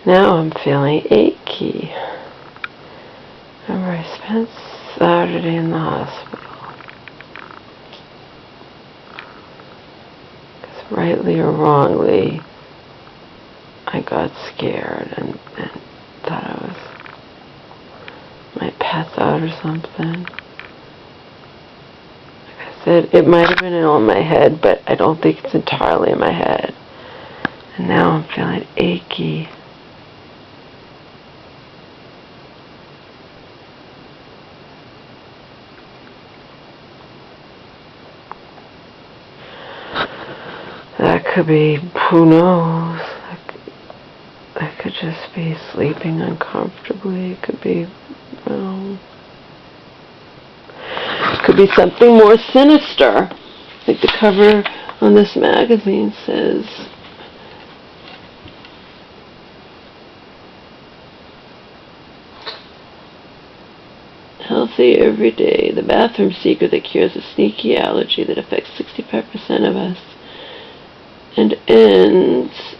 Now I'm feeling achy. Remember, I spent Saturday in the hospital. Because rightly or wrongly, I got scared and thought I might pass out or something. Like I said, it might have been all in my head, but I don't think it's entirely in my head. And now I'm feeling achy. That could be, who knows? I could just be sleeping uncomfortably. It could be, well, it could be something more sinister. Like the cover on this magazine says, healthy every day, the bathroom secret that cures a sneaky allergy that affects 65% of us and ends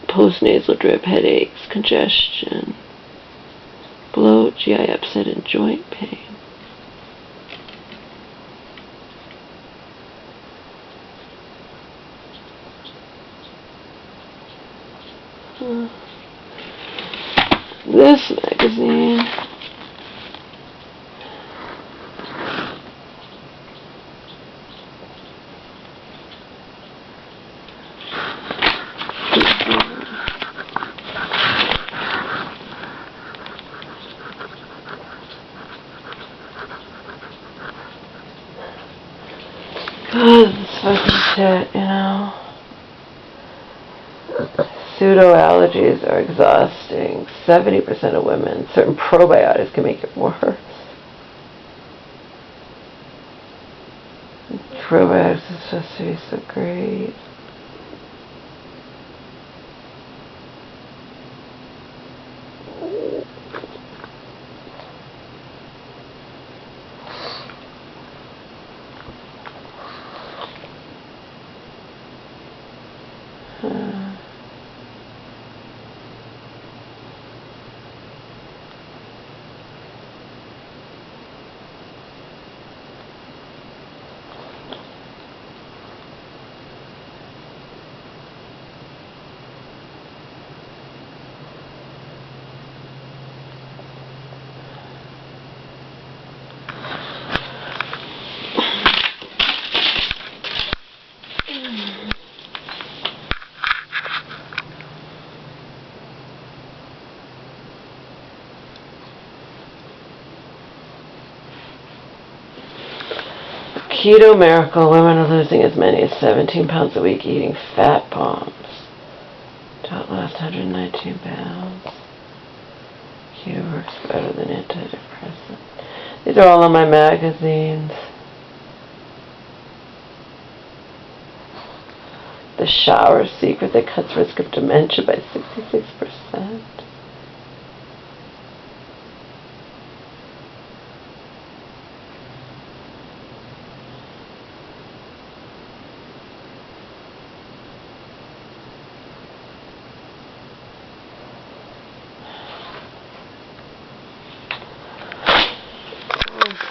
postnasal drip, headaches, congestion, bloat, GI upset, and joint pain. This magazine this fucking shit, you know. Pseudo-allergies are exhausting. 70% of women. Certain probiotics can make it worse. Probiotics are supposed to be so great. Keto miracle, women are losing as many as 17 pounds a week eating fat bombs. Don't last 119 pounds. Keto works better than antidepressant. These are all on my magazines. The shower secret that cuts risk of dementia by 66%.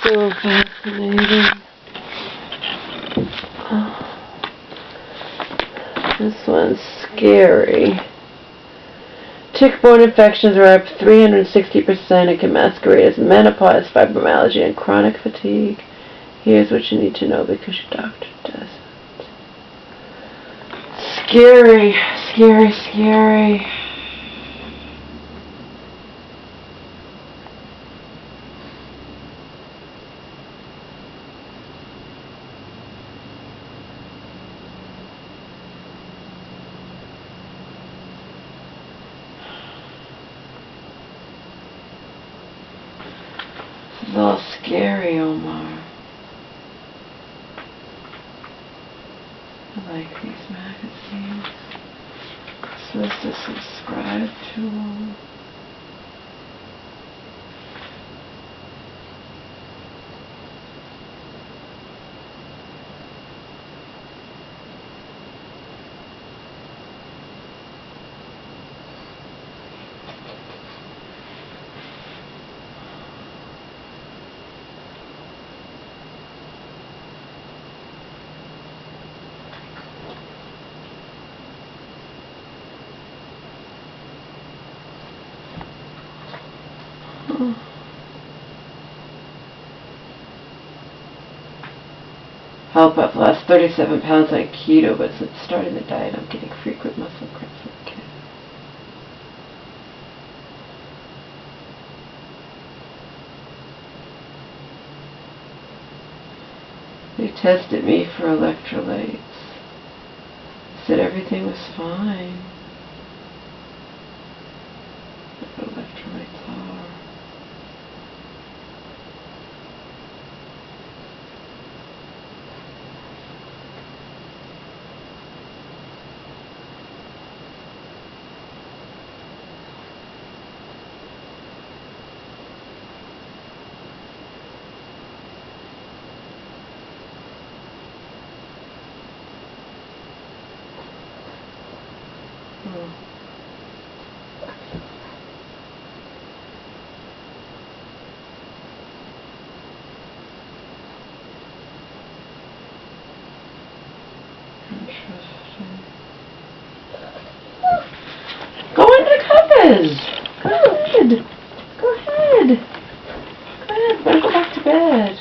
So fascinating. This one's scary. Tick-borne infections are up 360%. It can masquerade as menopause, fibromyalgia, and chronic fatigue. Here's what you need to know because your doctor doesn't. Scary, scary, scary. This is all scary, Omar. I like these magazines. I'm supposed to subscribe to them. Help, I've lost 37 pounds on keto, but since starting the diet, I'm getting frequent muscle cramps. Okay. They tested me for electrolytes. Said everything was fine. What electrolytes are. Interesting. Go into the covers! Go ahead! Go ahead! Go ahead, we're gonna go back to bed.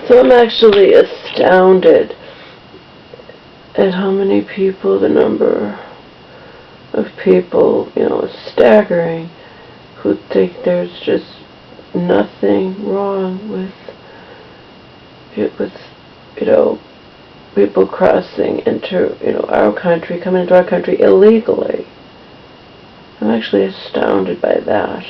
So I'm actually astounded at how many people, the number of people, is staggering, who think there's just nothing wrong with it, with, people crossing into, our country, coming into our country illegally. I'm actually astounded by that.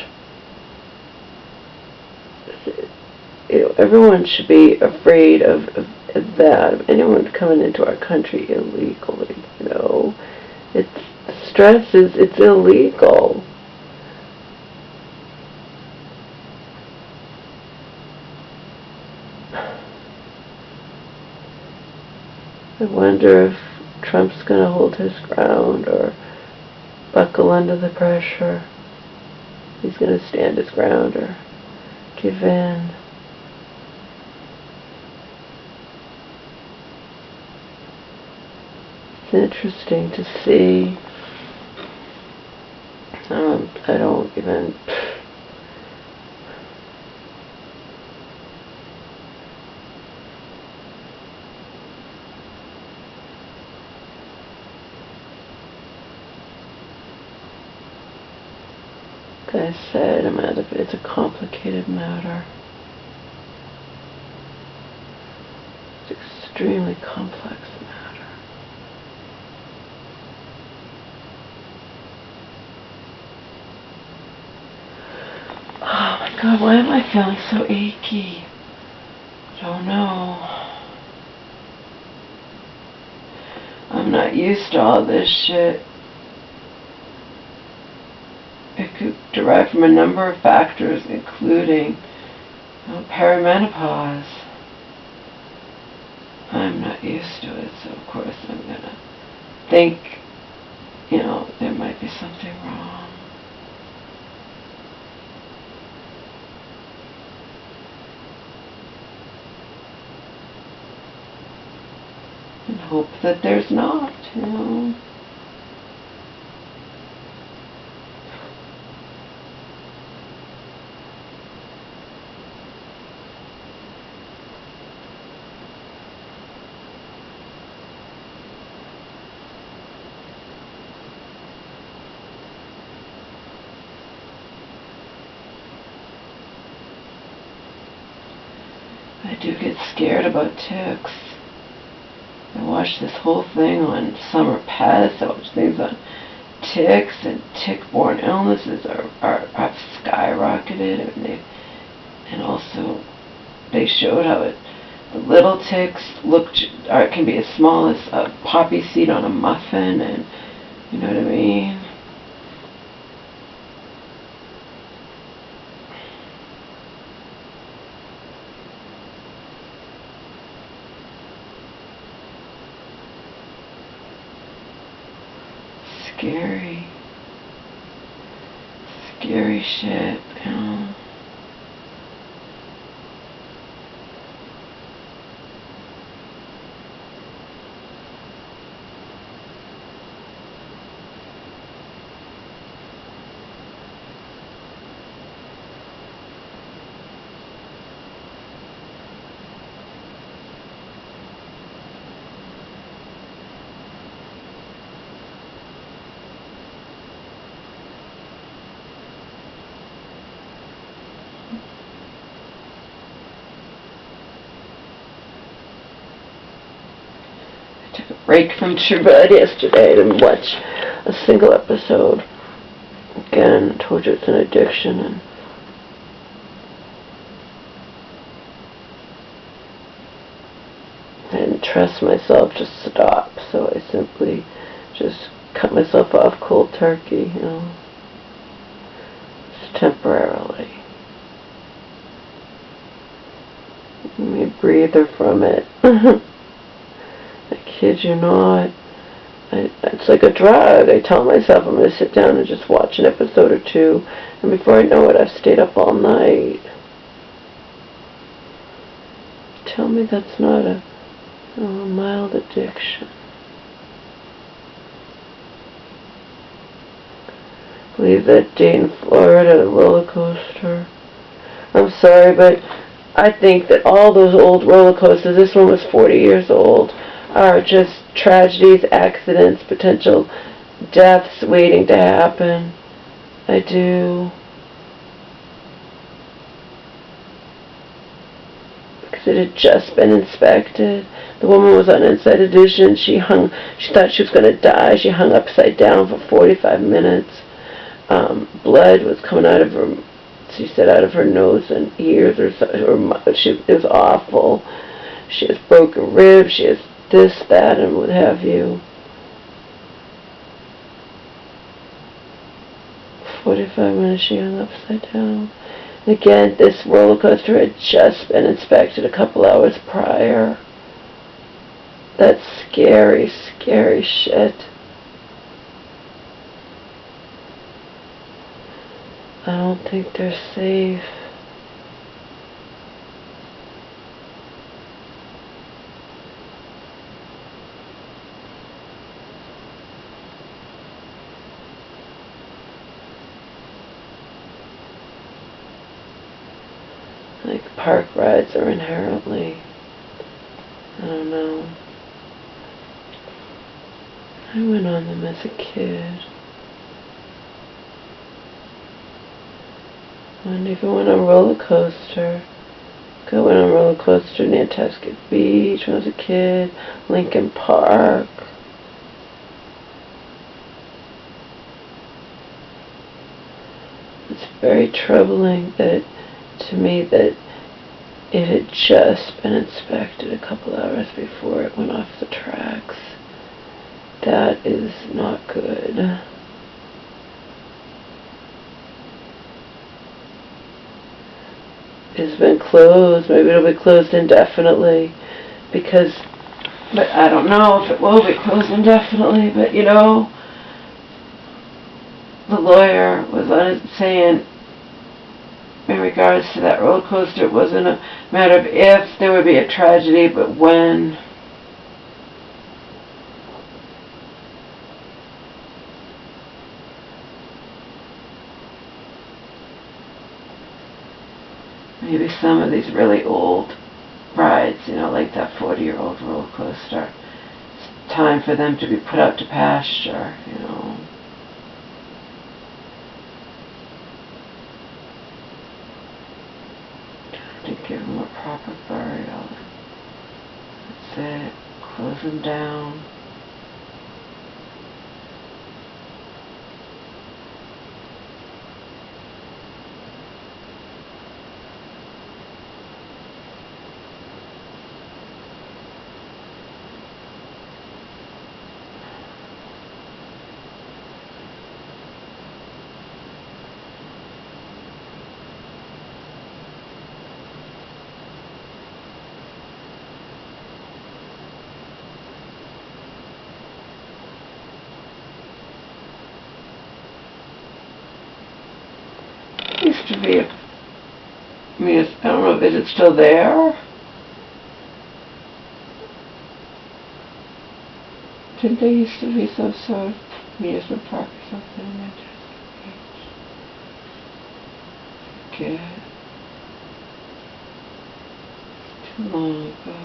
Everyone should be afraid of that, of anyone coming into our country illegally, It's stress it's illegal. I wonder if Trump's going to hold his ground or buckle under the pressure. He's going to stand his ground or give in. It's interesting to see. I don't even... Like I said, it's a complicated matter. It's an extremely complex matter. Oh my God, why am I feeling so achy? I don't know. I'm not used to all this shit. It could derive from a number of factors, including perimenopause. I'm not used to it, so of course I'm gonna think, there might be something wrong. And hope that there's not, I do get scared about ticks. I watched this whole thing on summer pests. I watched things on ticks, and tick-borne illnesses have skyrocketed. And also they showed how the little ticks can be as small as a poppy seed on a muffin, and you know what I mean. Scary shit, break from True Blood yesterday to watch a single episode. Again, I told you it's an addiction, and I didn't trust myself to stop, so I simply just cut myself off cold turkey, just temporarily. Give me a breather from it. I kid you not. It's like a drug. I tell myself I'm going to sit down and just watch an episode or two, and before I know it, I've stayed up all night. Tell me that's not a mild addiction. I believe that day in Florida, the roller coaster. I'm sorry, but I think that all those old roller coasters, this one was 40 years old, are just tragedies, accidents, potential deaths waiting to happen. I do. Because it had just been inspected. The woman was on inside edition. She thought she was going to die. She hung upside down for 45 minutes. Blood was coming out of her, she said, out of her nose and ears, or it was awful. She has broken ribs. She has this, that, and what have you. 45 minutes she hung upside down. And again, this roller coaster had just been inspected a couple hours prior. That's scary, scary shit. I don't think they're safe. Like, park rides are inherently, I don't know. I went on them as a kid. And even went on a roller coaster. I went on a roller coaster near Nantucket Beach when I was a kid. Lincoln Park. It's very troubling that, to me, that it had just been inspected a couple hours before it went off the tracks. That is not good. It's been closed. Maybe it'll be closed indefinitely, because, but I don't know if it will be closed indefinitely, but you know, the lawyer was on it saying, in regards to that roller coaster, it wasn't a matter of if there would be a tragedy, but when. Maybe some of these really old rides, you know, like that 40-year-old roller coaster, it's time for them to be put out to pasture, you know. To give them a proper burial. That's it. Close them down. Used to be I don't know, is it still there? Didn't there used to be some sort of amusement park or something in Manchester Beach? Forget. Too long ago.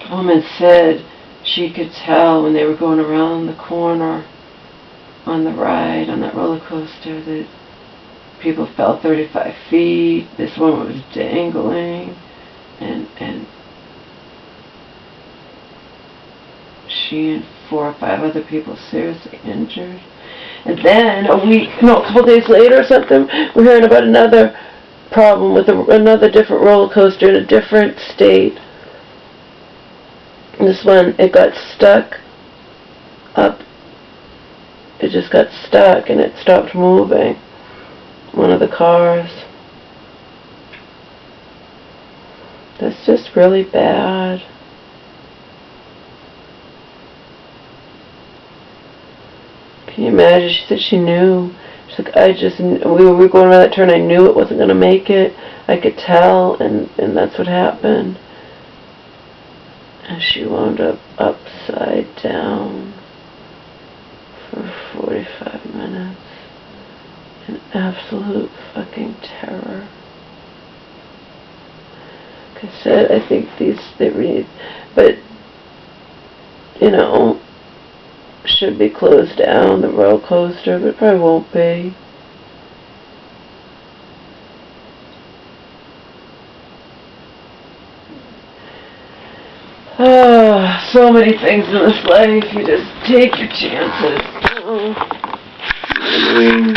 A woman said she could tell when they were going around the corner on the ride, on that roller coaster, that people fell 35 feet. This woman was dangling, and she and 4 or 5 other people seriously injured. And then a couple days later or something, we're hearing about another problem with another different roller coaster in a different state. This one, it got stuck up. It just got stuck and it stopped moving. One of the cars. That's just really bad. Can you imagine? She said she knew. She's like, we were going around that turn, I knew it wasn't going to make it. I could tell, and that's what happened. And she wound up upside down for 45 minutes in absolute fucking terror. Like I said, I think but, you know, should be closed down, the roller coaster, but it probably won't be. Oh, so many things in this life, you just take your chances. You know what I mean?